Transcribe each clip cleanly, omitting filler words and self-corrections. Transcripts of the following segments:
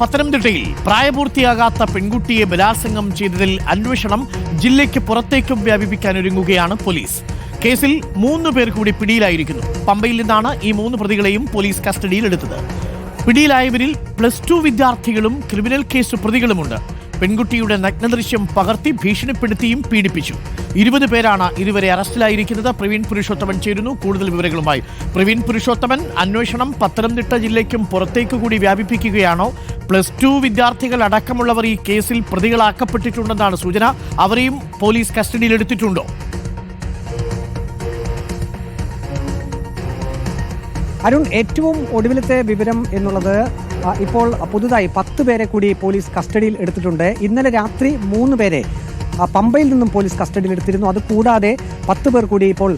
പത്തനംതിട്ടയിൽ പ്രായപൂർത്തിയാകാത്ത പെൺകുട്ടിയെ ബലാത്സംഗം ചെയ്തതിൽ അന്വേഷണം ജില്ലയ്ക്ക് പുറത്തേക്കും വ്യാപിപ്പിക്കാൻ ഒരുങ്ങുകയാണ് പോലീസ്. കേസിൽ 3 പേർ കൂടി പിടിയിലായിരിക്കുന്നു. പമ്പയിൽ നിന്നാണ് ഈ 3 പ്രതികളെയും പോലീസ് കസ്റ്റഡിയിലെടുത്തത്. പിടിയിലായവരിൽ +2 വിദ്യാർത്ഥികളും ക്രിമിനൽ കേസ് പ്രതികളുമുണ്ട്. പെൺകുട്ടിയുടെ നഗ്നദൃശ്യം പകർത്തി ഭീഷണിപ്പെടുത്തിയും പീഡിപ്പിച്ചു. 20 പേരാണ് ഇതുവരെ അറസ്റ്റിലായിരിക്കുന്നത്. പ്രവീൺ പുരുഷോത്തമൻ ചേരുന്നു കൂടുതൽ വിവരങ്ങളുമായി. പ്രവീൺ പുരുഷോത്തമൻ, അന്വേഷണം പത്തനംതിട്ട ജില്ലയ്ക്കും പുറത്തേക്ക് കൂടി വ്യാപിപ്പിക്കുകയാണോ? +2 വിദ്യാർത്ഥികൾ അടക്കമുള്ളവർ ഈ കേസിൽ പ്രതികളാക്കപ്പെട്ടിട്ടുണ്ടെന്നാണ് സൂചന. അവരെയും പോലീസ് കസ്റ്റഡിയിലെടുത്തിട്ടുണ്ടോ? അരുൺ, ഏറ്റവും ഒടുവിലത്തെ വിവരം എന്നുള്ളത് ഇപ്പോൾ പുതുതായി 10 പേരെ കൂടി പോലീസ് കസ്റ്റഡിയിൽ എടുത്തിട്ടുണ്ട്. ഇന്നലെ രാത്രി 3 പേരെ പമ്പയിൽ നിന്നും പോലീസ് കസ്റ്റഡിയിൽ എടുത്തിരുന്നു. അതുകൂടാതെ 10 പേർ കൂടി ഇപ്പോൾ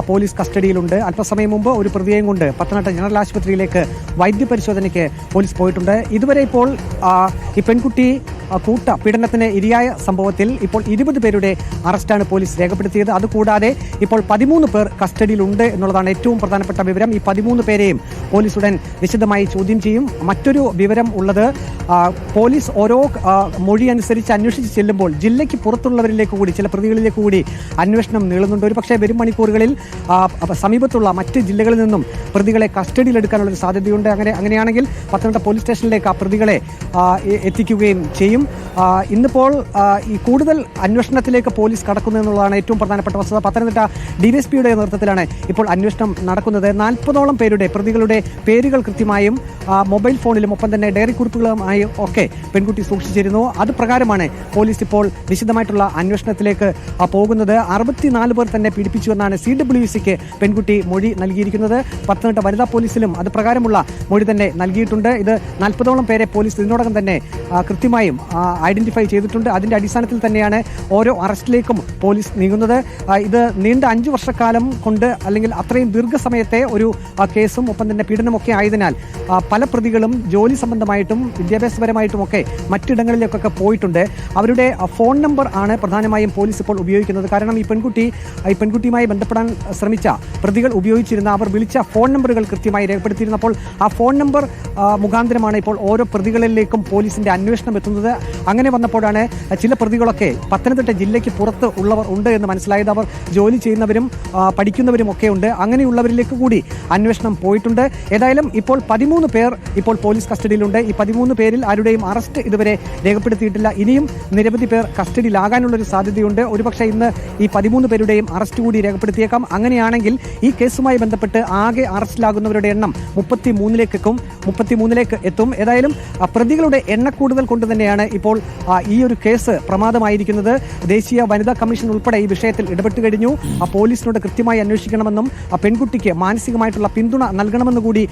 പോലീസ് കസ്റ്റഡിയിലുണ്ട്. അല്പസമയം മുമ്പ് ഒരു പ്രതിയെയും കൊണ്ട് പത്തനംതിട്ട ജനറൽ ആശുപത്രിയിലേക്ക് വൈദ്യപരിശോധനയ്ക്ക് പോലീസ് പോയിട്ടുണ്ട്. ഇതുവരെ ഇപ്പോൾ ഈ പെൺകുട്ടി കൂട്ട പീഡനത്തിന് ഇരയായ സംഭവത്തിൽ ഇപ്പോൾ 20 പേരുടെ അറസ്റ്റാണ് പോലീസ് രേഖപ്പെടുത്തിയത്. അതുകൂടാതെ ഇപ്പോൾ 13 പേർ കസ്റ്റഡിയിലുണ്ട് എന്നുള്ളതാണ് ഏറ്റവും പ്രധാനപ്പെട്ട വിവരം. ഈ 13 പേരെയും പോലീസ് ഉടൻ വിശദമായി ചോദ്യം ചെയ്യും. മറ്റൊരു വിവരം ഉള്ളത്, പോലീസ് ഓരോ മൊഴി അനുസരിച്ച് അന്വേഷിച്ച് ചെല്ലുമ്പോൾ ജില്ലയ്ക്ക് പുറത്തുള്ളവരിലേക്ക് കൂടി, ചില പ്രതികളിലേക്ക് കൂടി അന്വേഷണം നീളുന്നുണ്ട്. ഒരു പക്ഷേ വരും മണിക്കൂറുകളിൽ സമീപത്തുള്ള മറ്റ് ജില്ലകളിൽ നിന്നും പ്രതികളെ കസ്റ്റഡിയിലെടുക്കാനുള്ളൊരു സാധ്യതയുണ്ട്. അങ്ങനെയാണെങ്കിൽ പത്തനംതിട്ട പോലീസ് സ്റ്റേഷനിലേക്ക് ആ പ്രതികളെ എത്തിക്കുകയും ചെയ്യും. ഇന്നിപ്പോൾ ഈ കൂടുതൽ അന്വേഷണത്തിലേക്ക് പോലീസ് കടക്കുന്നു എന്നുള്ളതാണ് ഏറ്റവും പ്രധാനപ്പെട്ട വസ്തുത. പത്തനംതിട്ട ഡിവൈഎസ്പിയുടെ നേതൃത്വത്തിലാണ് ഇപ്പോൾ അന്വേഷണം നടക്കുന്നത്. 40ഓളം പേരുടെ പ്രതികളുടെ പേരുകൾ കൃത്യമായും മൊബൈൽ ഫോണിലും ഒപ്പം തന്നെ ഡയറി കുറിപ്പുകളുമായും ഒക്കെ പെൺകുട്ടി സൂക്ഷിച്ചിരുന്നു. അത് പ്രകാരമാണ് പോലീസ് ഇപ്പോൾ വിശദമായിട്ടുള്ള അന്വേഷണത്തിലേക്ക് പോകുന്നത്. 64 പേർ തന്നെ പീഡിപ്പിച്ചുവെന്നാണ് CWCക്ക് പെൺകുട്ടി മൊഴി നൽകിയിരിക്കുന്നത്. പത്തനംതിട്ട വനിതാ പോലീസിലും അത് പ്രകാരമുള്ള മൊഴി തന്നെ നൽകിയിട്ടുണ്ട്. ഇത് 40ഓളം പേരെ പോലീസ് ഇതിനോടകം തന്നെ കൃത്യമായും ഐഡന്റിഫൈ ചെയ്തിട്ടുണ്ട്. അതിന്റെ അടിസ്ഥാനത്തിൽ തന്നെയാണ് ഓരോ അറസ്റ്റിലേക്കും പോലീസ് നീങ്ങുന്നത്. ഇത് നീണ്ട 5 വർഷക്കാലം കൊണ്ട്, അല്ലെങ്കിൽ അത്രയും ദീർഘസമയത്തെ ഒരു കേസും ഒപ്പം തന്നെ പീഡനമൊക്കെ ആയതിനാൽ പല പ്രതികളും ജോലി സംബന്ധമായിട്ടും വിദ്യാഭ്യാസപരമായിട്ടും ഒക്കെ മറ്റിടങ്ങളിലേക്കൊക്കെ പോയിട്ടുണ്ട്. അവരുടെ ഫോൺ നമ്പർ ആണ് പ്രധാനമായും പോലീസ് ഇപ്പോൾ ഉപയോഗിക്കുന്നത്. കാരണം ഈ പെൺകുട്ടിയുമായി ബന്ധപ്പെടാൻ ശ്രമിച്ച പ്രതികൾ ഉപയോഗിച്ചിരുന്ന, അവർ വിളിച്ച ഫോൺ നമ്പറുകൾ കൃത്യമായി രേഖപ്പെടുത്തിയിരുന്നപ്പോൾ ആ ഫോൺ നമ്പർ മുഖാന്തരമാണ് ഇപ്പോൾ ഓരോ പ്രതികളിലേക്കും പോലീസിന്റെ അന്വേഷണം എത്തുന്നത്. അങ്ങനെ വന്നപ്പോഴാണ് ചില പ്രതികളൊക്കെ പത്തനംതിട്ട ജില്ലയ്ക്ക് പുറത്ത് ഉള്ളവർ ഉണ്ട് എന്ന് മനസ്സിലായത്. അവർ ജോലി ചെയ്യുന്നവരും പഠിക്കുന്നവരും ഒക്കെ ഉണ്ട്. അങ്ങനെയുള്ളവരിലേക്ക് കൂടി അന്വേഷണം പോയിട്ടുണ്ട്. ഏതായാലും ഇപ്പോൾ 13 പേർ ഇപ്പോൾ പോലീസ് കസ്റ്റഡിയിലുണ്ട്. ഈ 13 പേരിൽ ആരുടെയും അറസ്റ്റ് ഇതുവരെ രേഖപ്പെടുത്തിയിട്ടില്ല. ഇനിയും നിരവധി പേർ കസ്റ്റഡിയിലാകാനുള്ളൊരു സാധ്യതയുണ്ട്. ഒരുപക്ഷെ ഇന്ന് ഈ 13 പേരുടെയും അറസ്റ്റ് കൂടി രേഖപ്പെടുത്തിയേക്കാം. അങ്ങനെയാണെങ്കിൽ ഈ കേസുമായി ബന്ധപ്പെട്ട് ആകെ അറസ്റ്റിലാകുന്നവരുടെ എണ്ണം 33ലേക്ക് എത്തും. ഏതായാലും പ്രതികളുടെ എണ്ണക്കൂടുതൽ കൊണ്ട് തന്നെയാണ് ഇപ്പോൾ ഈ ഒരു കേസ് പ്രമാദമായിരിക്കുന്നത്. ദേശീയ വനിതാ കമ്മീഷൻ ഉൾപ്പെടെ ഈ വിഷയത്തിൽ ഇടപെട്ട് കഴിഞ്ഞു. പോലീസിനോട് കൃത്യമായി അന്വേഷിക്കണമെന്നും പെൺകുട്ടിക്ക് മാനസികമായിട്ടുള്ള പിന്തുണ നൽകണമെന്ന് കൂടി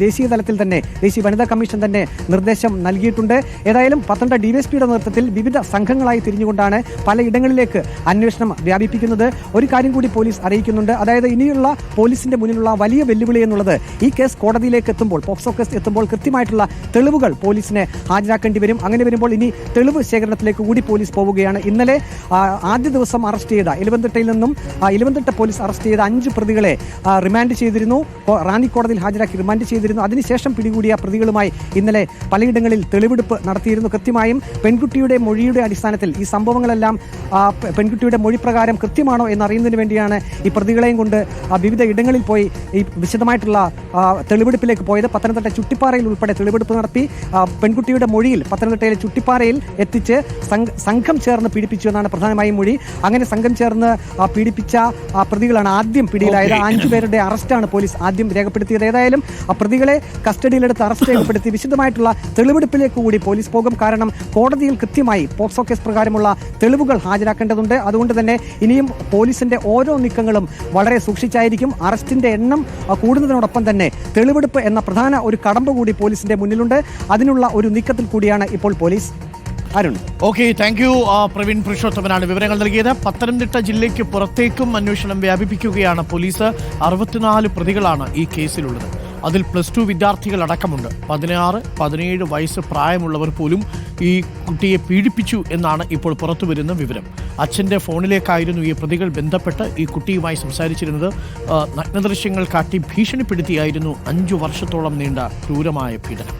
ദേശീയ തലത്തിൽ തന്നെ ദേശീയ വനിതാ കമ്മീഷൻ തന്നെ നിർദ്ദേശം നൽകിയിട്ടുണ്ട്. ഏതായാലും പത്തനംതിട്ട ഡിവൈഎസ്പിയുടെ നേതൃത്വത്തിൽ വിവിധ സംഘങ്ങളായി തിരിഞ്ഞുകൊണ്ടാണ് പലയിടങ്ങളിലേക്ക് അന്വേഷണം വ്യാപിപ്പിക്കുന്നത്. ഒരു കാര്യം കൂടി പോലീസ് അറിയിക്കുന്നുണ്ട്. അതായത് ഇനിയുള്ള പോലീസിന്റെ മുന്നിലുള്ള വലിയ വെല്ലുവിളി എന്നുള്ളത്, ഈ കേസ് കോടതിയിലേക്ക് എത്തുമ്പോൾ, പോക്സോ കേസ് എത്തുമ്പോൾ കൃത്യമായിട്ടുള്ള തെളിവുകൾ പോലീസിനെ ഹാജരാക്കേണ്ടി വരും. അങ്ങനെ വരുമ്പോൾ ഇനി തെളിവ് ശേഖരണത്തിലേക്ക് കൂടി പോലീസ് പോവുകയാണ്. ഇന്നലെ ആദ്യ ദിവസം അറസ്റ്റ് ചെയ്ത ഇലവന്തിട്ട പോലീസ് അറസ്റ്റ് ചെയ്ത 5 പ്രതികളെ റിമാൻഡ് ചെയ്തിരുന്നു. റാന്നി കോടതിയിൽ ഹാജരാക്കി റിമാൻഡ് ചെയ്തിരുന്നു. അതിനുശേഷം പിടികൂടിയ പ്രതികളുമായി ഇന്നലെ പലയിടങ്ങളിൽ തെളിവെടുപ്പ് നടത്തിയിരുന്നു. കൃത്യമായും പെൺകുട്ടിയുടെ മൊഴിയുടെ അടിസ്ഥാനത്തിൽ ഈ സംഭവങ്ങളെല്ലാം പെൺകുട്ടിയുടെ മൊഴി പ്രകാരം കൃത്യമാണോ എന്നറിയുന്നതിന് വേണ്ടിയാണ് ഈ പ്രതികളെയും കൊണ്ട് വിവിധ ഇടങ്ങളിൽ പോയി ഈ വിശദമായിട്ടുള്ള തെളിവെടുപ്പിലേക്ക് പോയത്. പത്തനംതിട്ട ചുട്ടിപ്പാറയിൽ ഉൾപ്പെടെ തെളിവെടുപ്പ് നടത്തി. പെൺകുട്ടിയുടെ മൊഴിയിൽ പത്തനംതിട്ടയിലെ ചുട്ടിപ്പാറയിൽ എത്തിച്ച് സംഘം ചേർന്ന് പീഡിപ്പിച്ചു എന്നാണ് പ്രധാനമായും മൊഴി. അങ്ങനെ സംഘം ചേർന്ന് പീഡിപ്പിച്ച പ്രതികളാണ് ആദ്യം പിടിയിലായത്. 5 പേരുടെ അറസ്റ്റാണ് പോലീസ് ആദ്യം രേഖപ്പെടുത്തിയത്. ഏതായാലും പ്രതികളെ കസ്റ്റഡിയിലെടുത്ത് അറസ്റ്റ് രേഖപ്പെടുത്തി വിശദമായിട്ടുള്ള തെളിവെടുപ്പിലേക്ക് കൂടി പോലീസ് പോകും. കാരണം കോടതിയിൽ കൃത്യമായി പോക്സോ കേസ് പ്രകാരമുള്ള തെളിവുകൾ ഹാജരാക്കേണ്ടതുണ്ട്. അതുകൊണ്ട് തന്നെ ഇനിയും പോലീസിന്റെ ഓരോ നീക്കങ്ങളും വളരെ സൂക്ഷിച്ചായിരിക്കും. അറസ്റ്റിന്റെ എണ്ണം കൂടുന്നതിനോടൊപ്പം തന്നെ തെളിവെടുപ്പ് എന്ന പ്രധാന ഒരു കടമ്പ കൂടി പോലീസിന്റെ മുന്നിലുണ്ട്. അതിനുള്ള ഒരു നീക്കത്തിൽ കൂടിയാണ് ഇപ്പോൾ പോലീസ്. Arun, okay, thank you. Praveen പുരുഷോത്തമനാണ് വിവരങ്ങൾ നൽകിയത്. പത്തനംതിട്ട ജില്ലയ്ക്ക് പുറത്തേക്കും അന്വേഷണം വ്യാപിപ്പിക്കുകയാണ് പോലീസ്. 64 പ്രതികളാണ് ഈ കേസിലുള്ളത്. അതിൽ +2 വിദ്യാർത്ഥികൾ അടക്കമുണ്ട്. 16-17 വയസ്സ് പ്രായമുള്ളവർ പോലും ഈ കുട്ടിയെ പീഡിപ്പിച്ചു എന്നാണ് ഇപ്പോൾ പുറത്തുവരുന്ന വിവരം. അച്ഛൻ്റെ ഫോണിലേക്കായിരുന്നു ഈ പ്രതികൾ ബന്ധപ്പെട്ട് ഈ കുട്ടിയുമായി സംസാരിച്ചിരുന്നത്. നഗ്നദൃശ്യങ്ങൾ കാട്ടി ഭീഷണിപ്പെടുത്തിയായിരുന്നു 5 വർഷത്തോളം നീണ്ട ക്രൂരമായ പീഡനം.